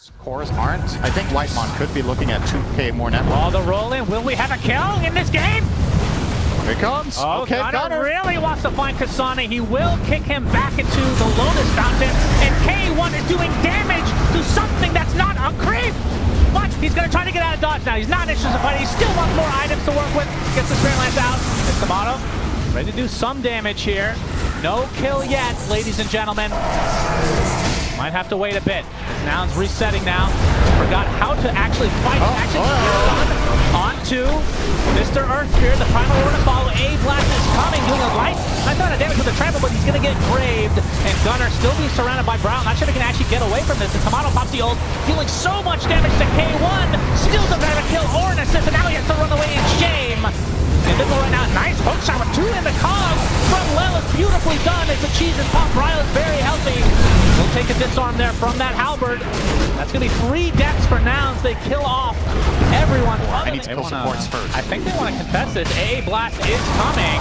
Cores aren't. I think Whitemon could be looking at 2K more net. Oh, the roll-in. Will we have a kill in this game? Here it comes. Oh, okay, Gunner really wants to find Kasane. He will kick him back into the Lotus Fountain. And K1 is doing damage to something that's not a creep. But he's going to try to get out of dodge now. He's not interested in fighting. He still wants more items to work with. Gets the Spirit Lance out. And Tomato ready to do some damage here. No kill yet, ladies and gentlemen. Might have to wait a bit. Nouns resetting now. Forgot how to actually fight. Onto Mr. Earth Spirit. The primal order to follow. A blast is coming, doing a light. I thought a damage with the trample, but he's going to get graved. And Gunner still being surrounded by Brown. Not sure if he can actually get away from this. And Tomato pops the ult, dealing so much damage to K1. Still doesn't have a kill or an assist, and now he has to run away in shame. Invisible right now. Nice hook shot with 2 in the cog from Lelis. Beautifully done as the cheese and pop. Bryle is very healthy. We'll take a disarm there from that halberd. That's going to be 3 deaths for Nouns. They kill off everyone. I need to kill supports first. I think they want to contest this. A blast is coming.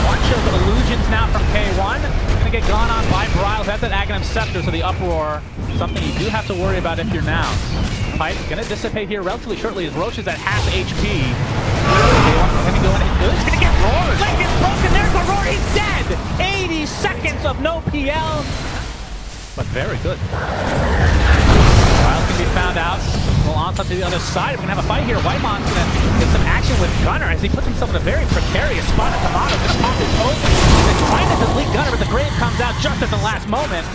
Bunch of illusions now from K1. Going to get gone on by Bryle. That's that Aghanim Scepter, so the uproar. Something you do have to worry about if you're Nouns. Pipe going to dissipate here relatively shortly as Roche is at half HP. Can he go in? He's going to get roared. Leg is broken. There's the roar. He's dead. 80 seconds of no PL. But very good. Wild can be found out. Well, on to the other side. We're going to have a fight here. Whitemon's going to get some action with Gunner as he puts himself in a very precarious spot. Tomato's going to pop his ult. He's trying to delete Gunner, but the grave comes out just at the last moment.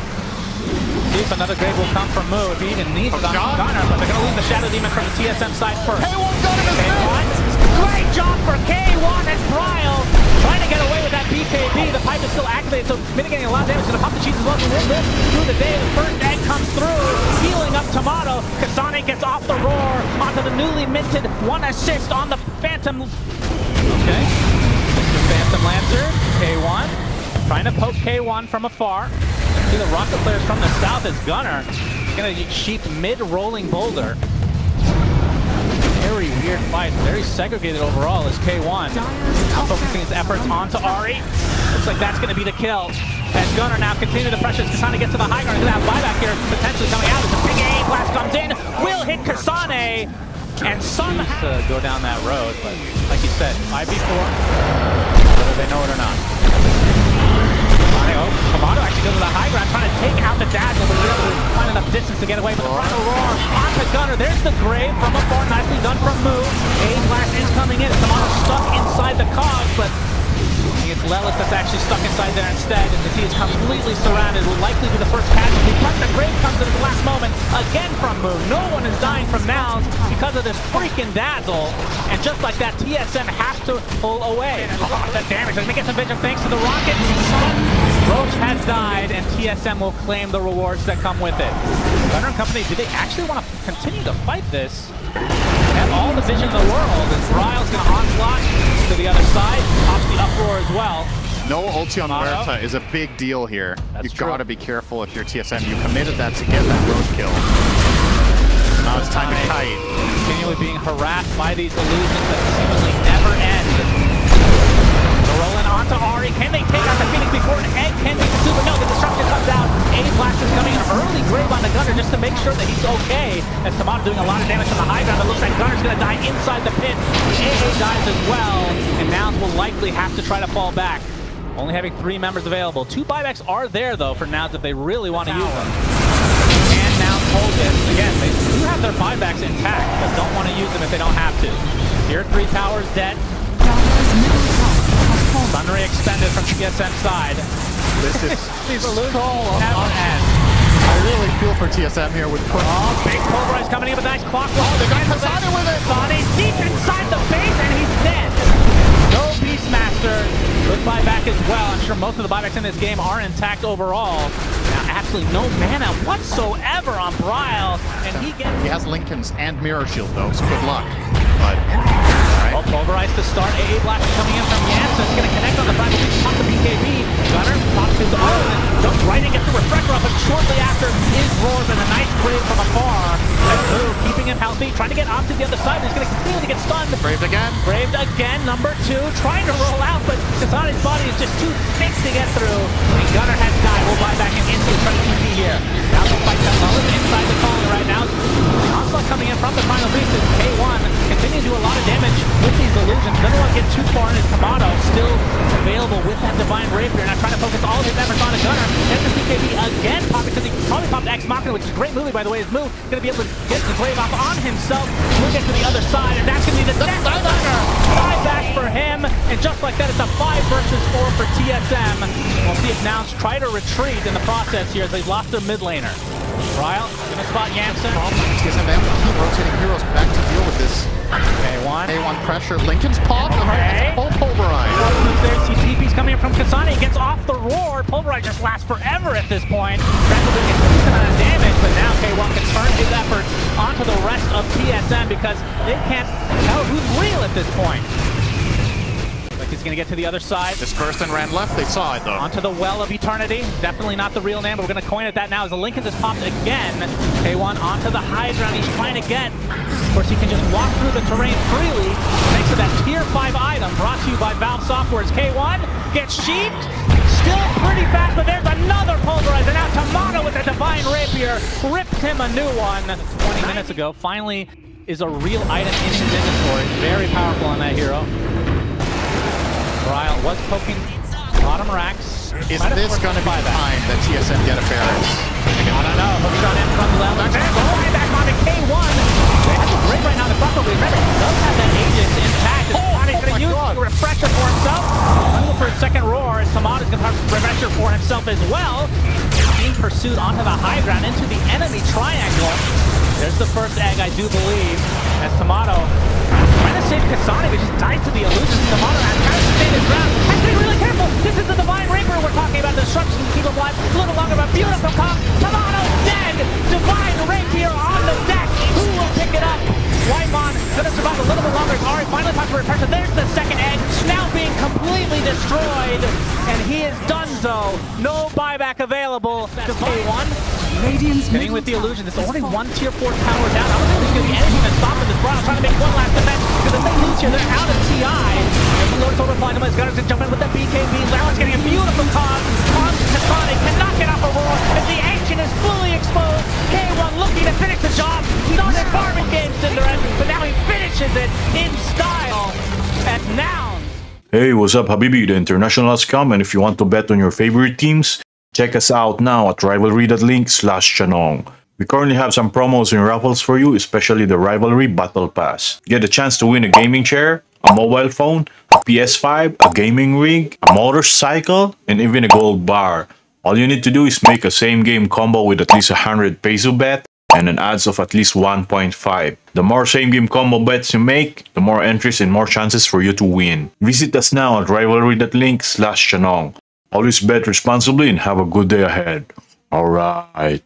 See if another grave will come from Moo if he even needs it on Gunner, but they're going to lose the Shadow Demon from the TSM side first. K1 Gunner is great job for K1 as Bryle trying to get away with that BKB. The pipe is still activated, so mitigating a lot of damage. Going to pop the cheese as well. We'll live through the day. The first egg comes through, healing up Tomato. Kasane gets off the roar onto the newly minted 1 assist on the Phantom. Okay, Mr. Phantom Lancer, K1 trying to poke K1 from afar. See the rocket players from the south as Gunner gonna sheep mid-rolling boulder. Very weird fight, very segregated overall as K1 now focusing his efforts onto Ahri. Looks like that's gonna be the kill. As Gunner now continuing to pressure as Kasane gets to the high ground. He's gonna have buyback here potentially coming out as a big A blast comes in. Will hit Kasane and some to go down that road, but like you said, 5v4, whether they know it or not. Tomato actually goes to the high ground, trying to take out the dazzle, but he's able to find enough distance to get away. But the final roar onto Gunner. There's the grave from afar, nicely done from Moo. A blast is coming in. Tomato stuck inside the cogs, but I think it's Lelis that's actually stuck inside there instead. And as he is completely surrounded, will likely be the first casualty. But the grave comes in at the last moment again from Moo. No one is dying from Nouns because of this freaking dazzle. And just like that, TSM has to pull away. Oh, the damage. They're going to get some vision thanks to the rockets. Roche has died, and TSM will claim the rewards that come with it. Gunner and company, do they actually want to continue to fight this? They have all the vision in the world, and Bryle's going to onslaught to the other side, pops the uproar as well. No ulti on Huerta is a big deal here. You've got to be careful if you're TSM. You committed that to get that road kill. Now it's time to kite. Continually being harassed by these illusions that seemingly never end. Rolling onto Ahri. Can they take out the Phoenix before an egg can be consumed? But no, the destruction comes out. A blast is coming. An early grave on the Gunner just to make sure that he's okay. As Tomato doing a lot of damage from the high ground. It looks like Gunner's going to die inside the pit. AA dies as well. And Nouns will likely have to try to fall back. Only having 3 members available. 2 buybacks are there, though, for Nouns if they really want to use them. And Nouns hold this. Again, they do have their buybacks intact, but don't want to use them if they don't have to. Tier 3 towers dead. Sunray extended from TSM side. This is so on end. I really feel for TSM here with Push. Oh, big Pulverize coming in with a nice clock. Oh, they got Kasane with it! Kasane's deep inside the base, and he's dead. No Beastmaster. Good buyback as well. I'm sure most of the buybacks in this game are intact overall. Now, absolutely no mana whatsoever on Bryle, and he has Lincoln's and Mirror Shield though, so good luck. But well, Pulverize to start. AA blast coming in from Janssen. It's going to connect on the front. Pop the BKB. Gunner pops his own and jumps right in, gets the refresher up, and shortly after is roared and a nice grave from afar. And Moo keeping him healthy, trying to get onto the other side. He's going to continue to get stunned. Braved again. Braved again, number 2, trying to roll out, but Kasane's body is just too thick to get through. And Gunner has died. We'll buy back him into the TP here. Now the fight that Lelis inside the colony right now. Divine Rapier, now trying to focus all of his efforts on a gunner. There's the CKB again, popping because he probably popped Ex Machina, which is a great movie, by the way. His move, going to be able to get the Grave off on himself. We'll get to the other side, and that's going to be the death gunner. 5 back for him, and just like that, it's a 5 versus 4 for TSM. We'll see if Nouns try to retreat in the process here as they've lost their mid laner. Ryle, going to spot Yamsen. TSM keep rotating heroes back to deal with this. A1. A1 pressure. Lincoln's popped. Okay. Full pulverize. CCP's coming in from Kasane. He gets off the roar. Pulverize just lasts forever at this point. Draco doing a decent amount of damage, but now K1 can turn his efforts onto the rest of TSM because they can't tell who's real at this point. He's going to get to the other side. Dispersed and ran left. They saw it, though. Onto the Well of Eternity. Definitely not the real name, but we're going to coin it that now as the Lincoln just popped again. K1 onto the high ground. He's trying to get. Of course, he can just walk through the terrain freely thanks to that tier 5 item brought to you by Valve Software's K1. Gets sheeped. Still pretty fast, but there's another pulverizer. Now Tomato with the Divine Rapier ripped him a new one 20 minutes ago. Finally is a real item in his inventory. Very powerful on that hero. Ryle was poking bottom racks. Is this going to be time that TSM get a Barracks? I don't know. Hook shot in from the level. Going back on to K1. They have the grip right now in the front, but remember, he does have that Aegis intact. He's going to use a refresher for himself. Going for a second roar. Samad is going to have a refresher for himself as well. Being pursued onto the high ground into the enemy triangle. There's the first egg, I do believe, as Tomato trying to save Kasane, but just dies to the illusion. Tomato has trying to stay his ground. Has to be really careful. This is the Divine Rapier we're talking about. The destruction to keep him alive. A little longer, but beautiful comp. Tomato dead. Divine Rapier on the deck. Who will pick it up? Whitemon gonna survive a little bit longer. Ari finally pops for refresher. There's the second egg, now being completely destroyed, and he is donezo. No buyback available. K1 hitting with the illusion. There's only one tier 4 tower down. I don't think there's gonna be anything to stop him. This Brown trying to make one last defense because if they lose here, they're out of TI. There's the Lord's overflying him. He's gonna jump in with the BKB. Lauren's getting a beautiful cause. On Kasane cannot get off a roar as the action is fully exposed. K1 looking to finish the job. Not in farming games to the end, but now he finishes it in style at Nouns. Hey, what's up, Habibi? The International has come, and if you want to bet on your favorite teams, check us out now at rivalry.link/Chanong. We currently have some promos and raffles for you, especially the Rivalry Battle Pass. Get a chance to win a gaming chair, a mobile phone, a PS5, a gaming rig, a motorcycle, and even a gold bar. All you need to do is make a same game combo with at least 100 peso bet and an odds of at least 1.5. The more same game combo bets you make, the more entries and more chances for you to win. Visit us now at rivalry.link/Chanong. Always bet responsibly and have a good day ahead. Alright.